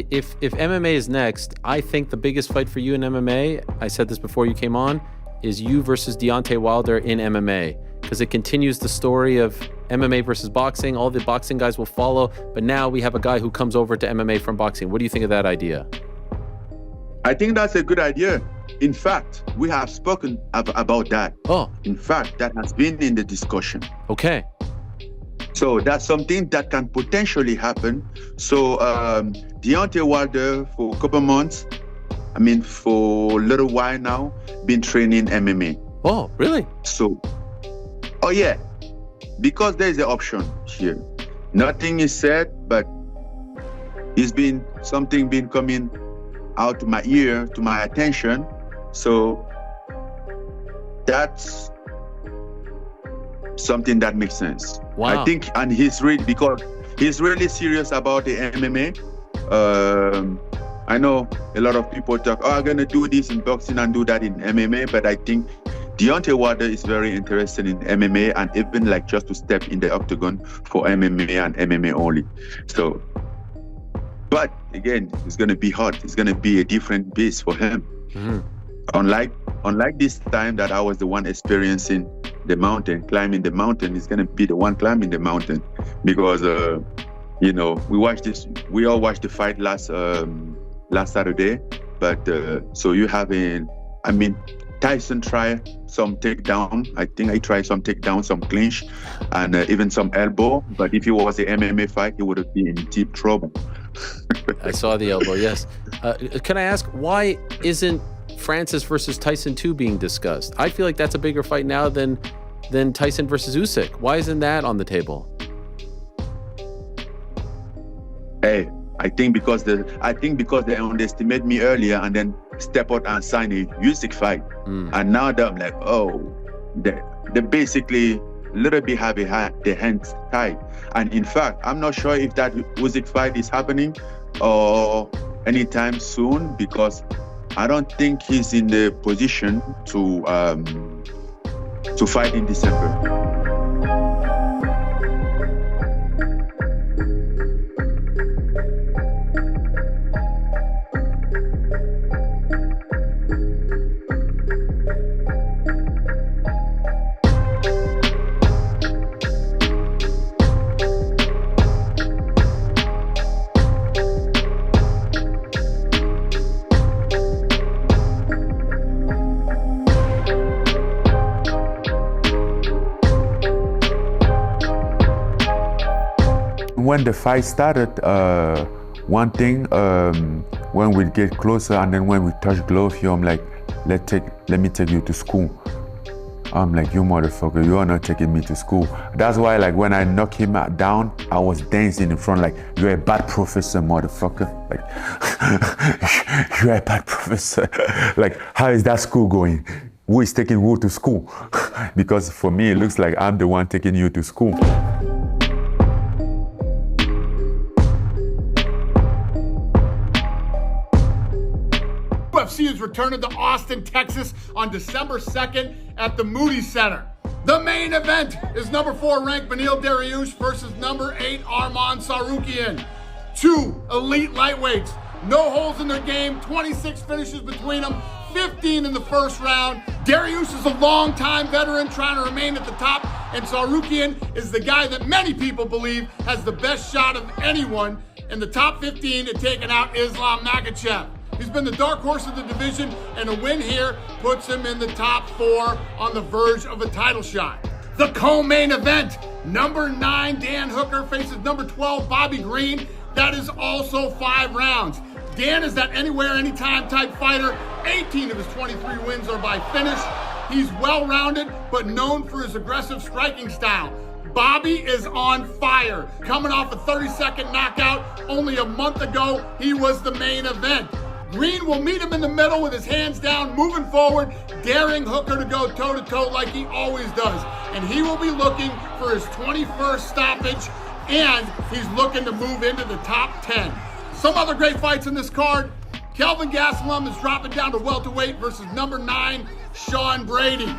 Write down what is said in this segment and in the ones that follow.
if MMA is next, I think the biggest fight for you in MMA, I said this before you came on, is you versus Deontay Wilder in MMA, because it continues the story of MMA versus boxing. All the boxing guys will follow, but now we have a guy who comes over to MMA from boxing. What do you think of that idea? I think that's a good idea. In fact, we have spoken about that. Oh. In fact, that has been in the discussion. Okay. So that's something that can potentially happen. So Deontay Wilder, for a couple months, for a little while now, been training MMA. Oh, really? So, oh yeah, because there is an option here. Nothing is said, but something been coming out to my ear, to my attention. So that's something that makes sense. Wow. I think, and because he's really serious about the MMA. I know a lot of people talk, I'm going to do this in boxing and do that in MMA, but I think Deontay Wilder is very interested in MMA and even like just to step in the octagon for MMA and MMA only. So, but again, it's going to be hard. It's going to be a different beast for him. Mm-hmm. Unlike this time that I was the one experiencing the mountain, climbing the mountain, is going to be the one climbing the mountain because, we all watched the fight last Saturday, but so you having, Tyson tried some takedown. I think I tried some takedown, some clinch, and even some elbow. But if it was an MMA fight, he would have been in deep trouble. I saw the elbow, yes. Can I ask, why isn't Francis versus Tyson 2 being discussed? I feel like that's a bigger fight now than Tyson versus Usyk. Why isn't that on the table? Hey, I think because they underestimate me earlier and then step out and sign a Usyk fight. And now they're like, they basically a little bit have their hands tied. And in fact, I'm not sure if that Usyk fight is happening or anytime soon, because I don't think he's in the position to fight in December. When the fight started, one thing, when we get closer and then when we touch glove, I'm like, let me take you to school. I'm like, you motherfucker, you are not taking me to school. That's why, like, when I knock him down, I was dancing in front, like, you're a bad professor, motherfucker. Like, you're a bad professor. Like, how is that school going? Who is taking who to school? Because for me, it looks like I'm the one taking you to school. UFC is returning to Austin, Texas on December 2nd at the Moody Center. The main event is number 4 ranked Beneil Dariush versus number 8 Arman Tsarukyan. 2 elite lightweights, no holes in their game, 26 finishes between them, 15 in the first round. Dariush is a long-time veteran trying to remain at the top, and Tsarukyan is the guy that many people believe has the best shot of anyone in the top 15 at taking out Islam Makhachev. He's been the dark horse of the division, and a win here puts him in the top 4 on the verge of a title shot. The co-main event, number 9 Dan Hooker faces number 12 Bobby Green. That is also 5 rounds. Dan is that anywhere, anytime type fighter. 18 of his 23 wins are by finish. He's well-rounded, but known for his aggressive striking style. Bobby is on fire, coming off a 30-second knockout. Only a month ago, he was the main event. Green will meet him in the middle with his hands down, moving forward, daring Hooker to go toe-to-toe like he always does. And he will be looking for his 21st stoppage, and he's looking to move into the top 10. Some other great fights in this card. Kelvin Gastelum is dropping down to welterweight versus number 9, Sean Brady.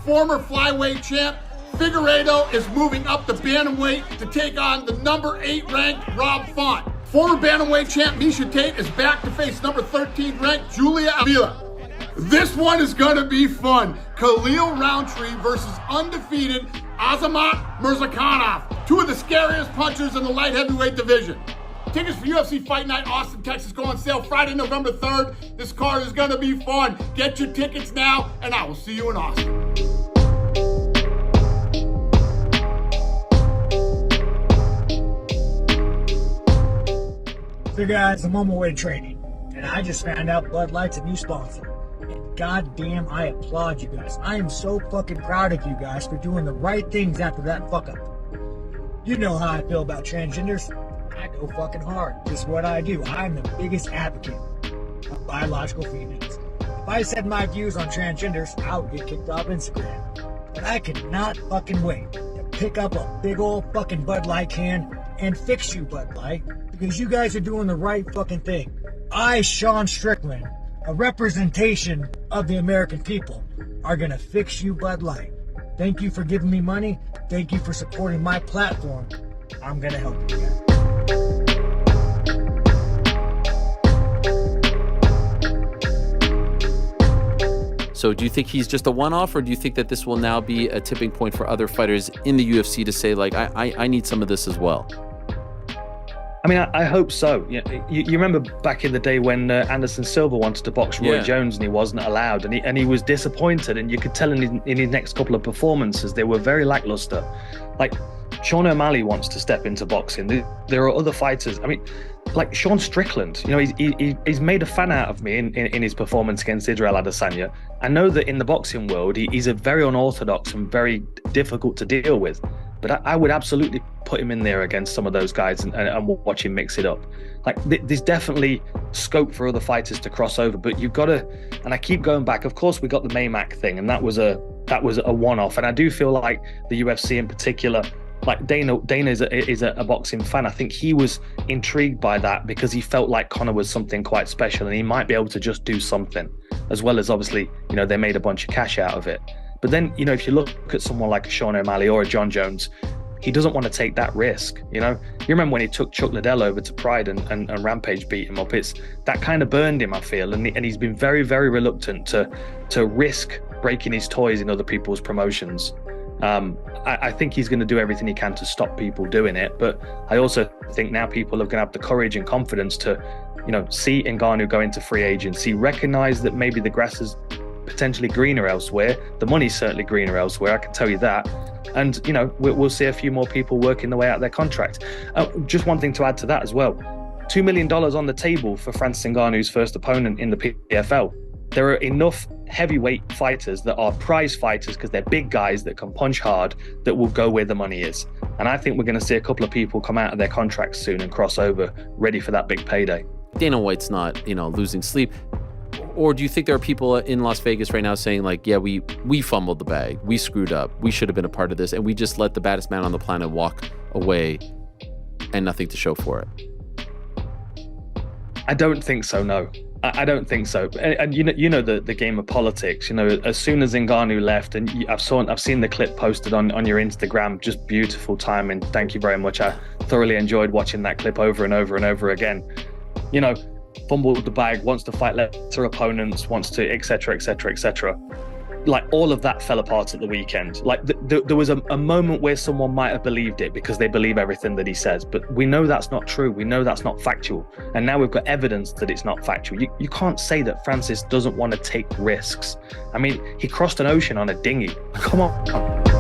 Former flyweight champ Figueiredo is moving up the bantamweight to take on the number 8 ranked Rob Font. Former bantamweight champ Miesha Tate is back to face number 13 ranked Julia Avila. This one is gonna be fun. Khalil Roundtree versus undefeated Azamat Murzakanov, two of the scariest punchers in the light heavyweight division. Tickets for UFC Fight Night Austin, Texas go on sale Friday, November 3rd. This card is gonna be fun. Get your tickets now, and I will see you in Austin. So guys, I'm on my way to training, and I just found out Bud Light's a new sponsor. And goddamn, I applaud you guys. I am so fucking proud of you guys for doing the right things after that fuck up. You know how I feel about transgenders. I go fucking hard. Just what I do. I'm the biggest advocate of biological females. If I said my views on transgenders, I would get kicked off Instagram. But I cannot fucking wait to pick up a big old fucking Bud Light can and fix you, Bud Light, because you guys are doing the right fucking thing. I, Sean Strickland, a representation of the American people, are gonna fix you, Bud Light. Thank you for giving me money. Thank you for supporting my platform. I'm gonna help you guys. So do you think he's just a one-off, or do you think that this will now be a tipping point for other fighters in the UFC to say, like, I need some of this as well? I mean, I hope so. You remember back in the day when Anderson Silva wanted to box Roy Jones and he wasn't allowed, and he was disappointed, and you could tell in his next couple of performances they were very lackluster. Like, Sean O'Malley wants to step into boxing. There are other fighters. I mean, like Sean Strickland, you know, he's made a fan out of me in his performance against Israel Adesanya. I know that in the boxing world, he's a very unorthodox and very difficult to deal with. But I would absolutely put him in there against some of those guys and watch him mix it up. Like, there's definitely scope for other fighters to cross over, but you've got to, and I keep going back, of course we got the Maymack thing, and that was a one-off. And I do feel like the UFC in particular, like Dana is a boxing fan. I think he was intrigued by that because he felt like Conor was something quite special and he might be able to just do something, as well as obviously, you know, they made a bunch of cash out of it. But then, you know, if you look at someone like a Sean O'Malley or a Jon Jones, he doesn't want to take that risk, you know? You remember when he took Chuck Liddell over to Pride and Rampage beat him up? It's that kind of burned him, I feel, and he's been very, very reluctant to risk breaking his toys in other people's promotions. I think he's going to do everything he can to stop people doing it, but I also think now people are going to have the courage and confidence to, you know, see Ngannou go into free agency, recognize that maybe the grass is potentially greener elsewhere. The money's certainly greener elsewhere, I can tell you that. And, you know, we'll see a few more people working their way out their contract. Just one thing to add to that as well. $2 million on the table for Francis Ngannou's first opponent in the PFL. There are enough heavyweight fighters that are prize fighters because they're big guys that can punch hard that will go where the money is. And I think we're going to see a couple of people come out of their contracts soon and cross over, ready for that big payday. Dana White's not, you know, losing sleep. Or do you think there are people in Las Vegas right now saying, like, yeah, we fumbled the bag, we screwed up, we should have been a part of this, and we just let the baddest man on the planet walk away and nothing to show for it? I don't think so, no. I don't think so. And you know the game of politics. You know, as soon as Ngannou left, and I've seen the clip posted on your Instagram, just beautiful timing. Thank you very much. I thoroughly enjoyed watching that clip over and over and over again. You know, fumbled the bag, wants to fight lesser opponents, wants to etc. etc. etc. Like, all of that fell apart at the weekend. Like, there was a moment where someone might have believed it because they believe everything that he says, but we know that's not true. We know that's not factual, and now we've got evidence that it's not factual. You can't say that Francis doesn't want to take risks. I mean, he crossed an ocean on a dinghy. Come on.